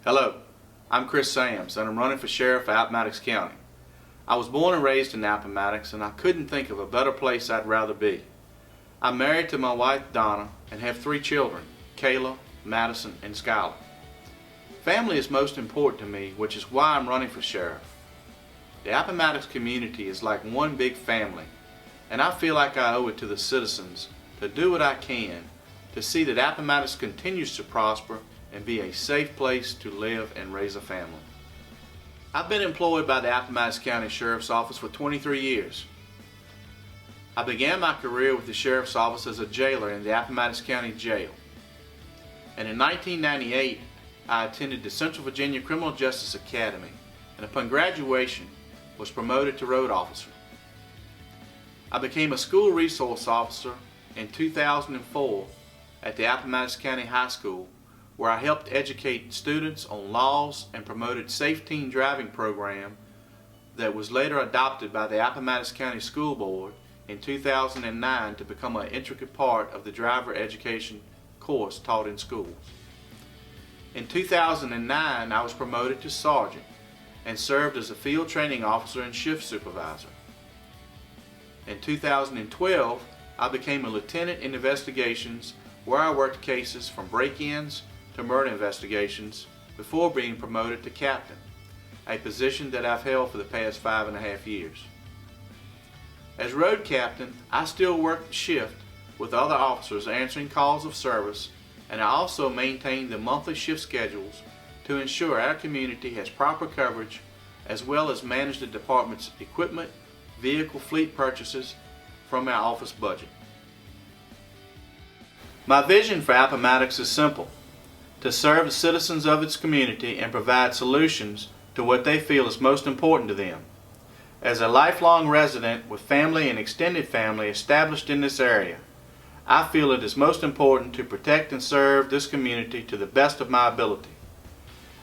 Hello, I'm Chris Sams and I'm running for Sheriff of Appomattox County. I was born and raised in Appomattox and I couldn't think of a better place I'd rather be. I'm married to my wife Donna and have 3 children, Kayla, Madison, and Skylar. Family is most important to me, which is why I'm running for sheriff. The Appomattox community is like one big family, and I feel like I owe it to the citizens to do what I can to see that Appomattox continues to prosper and be a safe place to live and raise a family. I've been employed by the Appomattox County Sheriff's Office for 23 years. I began my career with the Sheriff's Office as a jailer in the Appomattox County Jail. And in 1998, I attended the Central Virginia Criminal Justice Academy, and upon graduation, was promoted to road officer. I became a school resource officer in 2004 at the Appomattox County High School, where I helped educate students on laws and promoted safe teen driving program that was later adopted by the Appomattox County School Board in 2009 to become an intricate part of the driver education course taught in schools. In 2009, I was promoted to sergeant and served as a field training officer and shift supervisor. In 2012, I became a lieutenant in investigations, where I worked cases from break-ins to murder investigations before being promoted to captain, a position that I've held for the past 5.5 years. As road captain, I still work the shift with other officers answering calls of service, and I also maintain the monthly shift schedules to ensure our community has proper coverage, as well as manage the department's equipment, vehicle fleet purchases from our office budget. My vision for Appomattox is simple: to serve the citizens of its community and provide solutions to what they feel is most important to them. As a lifelong resident with family and extended family established in this area, I feel it is most important to protect and serve this community to the best of my ability.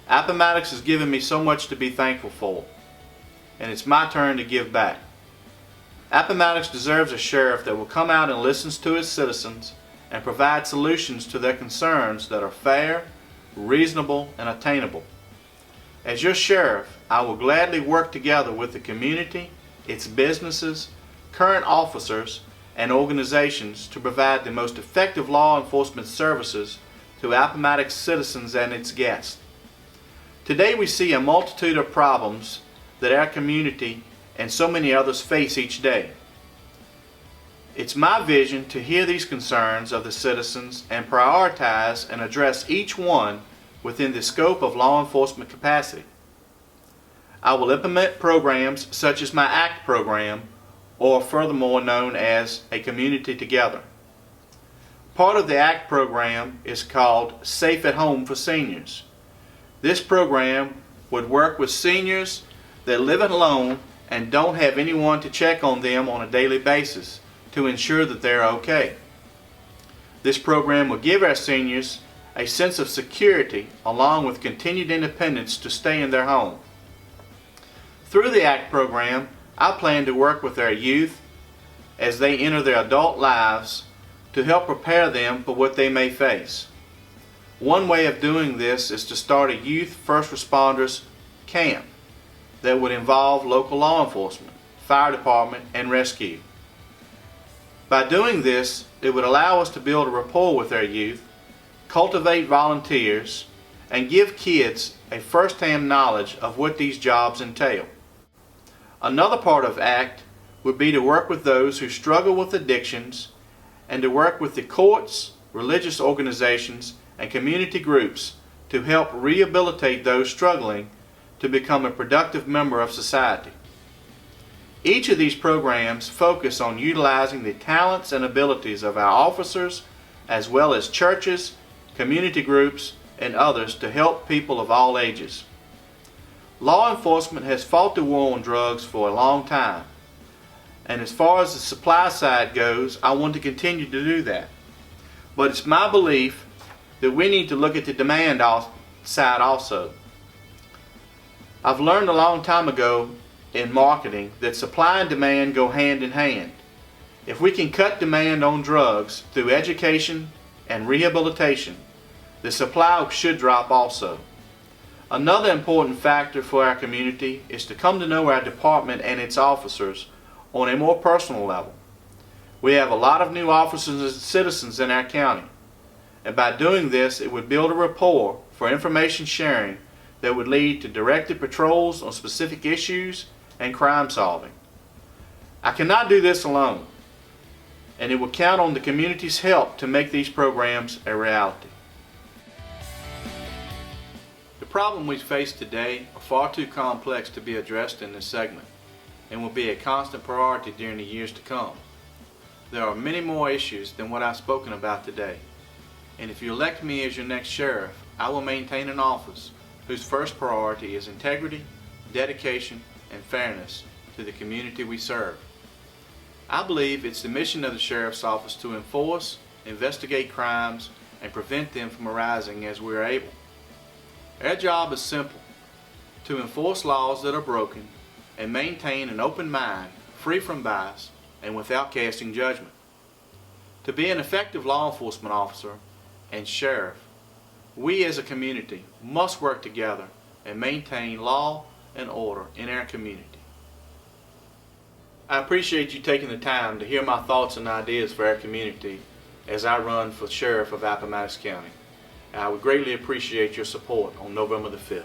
Appomattox has given me so much to be thankful for, and it's my turn to give back. Appomattox deserves a sheriff that will come out and listens to his citizens and provide solutions to their concerns that are fair, reasonable, and attainable. As your sheriff, I will gladly work together with the community, its businesses, current officers, and organizations to provide the most effective law enforcement services to Appomattox citizens and its guests. Today we see a multitude of problems that our community and so many others face each day. It's my vision to hear these concerns of the citizens and prioritize and address each one within the scope of law enforcement capacity. I will implement programs such as my ACT program, or furthermore known as a Community Together. Part of the ACT program is called Safe at Home for Seniors. This program would work with seniors that live alone and don't have anyone to check on them on a daily basis to ensure that they're okay. This program will give our seniors a sense of security along with continued independence to stay in their home. Through the ACT program, I plan to work with our youth as they enter their adult lives to help prepare them for what they may face. One way of doing this is to start a youth first responders camp that would involve local law enforcement, fire department, and rescue. By doing this, it would allow us to build a rapport with our youth, cultivate volunteers, and give kids a first-hand knowledge of what these jobs entail. Another part of ACT would be to work with those who struggle with addictions and to work with the courts, religious organizations, and community groups to help rehabilitate those struggling to become a productive member of society. Each of these programs focus on utilizing the talents and abilities of our officers, as well as churches, community groups, and others to help people of all ages. Law enforcement has fought the war on drugs for a long time, and as far as the supply side goes, I want to continue to do that. But it's my belief that we need to look at the demand side also. I've learned a long time ago in marketing that supply and demand go hand in hand. If we can cut demand on drugs through education and rehabilitation, the supply should drop also. Another important factor for our community is to come to know our department and its officers on a more personal level. We have a lot of new officers and citizens in our county, and by doing this it would build a rapport for information sharing that would lead to directed patrols on specific issues and crime solving. I cannot do this alone, and it will count on the community's help to make these programs a reality. The problem we face today are far too complex to be addressed in this segment, and will be a constant priority during the years to come. There are many more issues than what I've spoken about today, and if you elect me as your next sheriff, I will maintain an office whose first priority is integrity, dedication, and fairness to the community we serve. I believe it's the mission of the Sheriff's Office to enforce, investigate crimes, and prevent them from arising as we are able. Our job is simple: to enforce laws that are broken and maintain an open mind, free from bias and without casting judgment. To be an effective law enforcement officer and sheriff, we as a community must work together and maintain law and order in our community. I appreciate you taking the time to hear my thoughts and ideas for our community as I run for Sheriff of Appomattox County. I would greatly appreciate your support on November the 5th.